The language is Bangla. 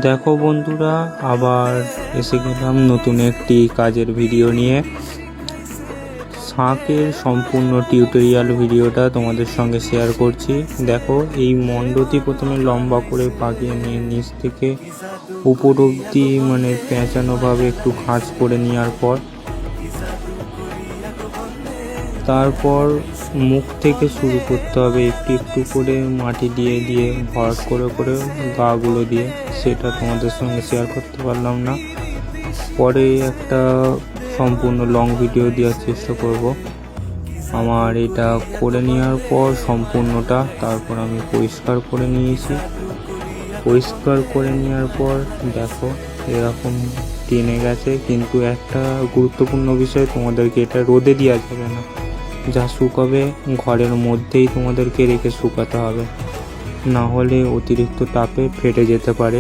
দেখো বন্ধুরা, আবার এসে গেলাম নতুন একটি কাজের ভিডিও নিয়ে। শাঁখের সম্পূর্ণ টিউটোরিয়াল ভিডিওটা তোমাদের সঙ্গে শেয়ার করছি। দেখো, এই মণ্ডটি প্রথমে লম্বা করে পাকিয়ে নিয়ে নিচ থেকে উপর অবধি পেঁচানোভাবে একটু খাঁজ করে নেওয়ার পর তারপর মুখ থেকে শুরু করতে হবে, একটু একটু করে মাটি দিয়ে দিয়ে ভরাট করে করে গাগুলো দিয়ে। সেটা তোমাদের সঙ্গে শেয়ার করতে পারলাম না, পরে একটা সম্পূর্ণ লং ভিডিও দেওয়ার চেষ্টা করব। আমার এটা করে নেওয়ার পর সম্পূর্ণটা তারপর আমি পরিষ্কার করে নিয়েছি। পরিষ্কার করে নেওয়ার পর দেখো এরকম টেনে গেছে, কিন্তু একটা গুরুত্বপূর্ণ বিষয়, তোমাদেরকে এটা রোদে দেওয়া যাবে না। যা শুকাবে ঘরের মধ্যেই তোমাদেরকে রেখে শুকাতে হবে, না হলে অতিরিক্ত তাপে ফেটে যেতে পারে।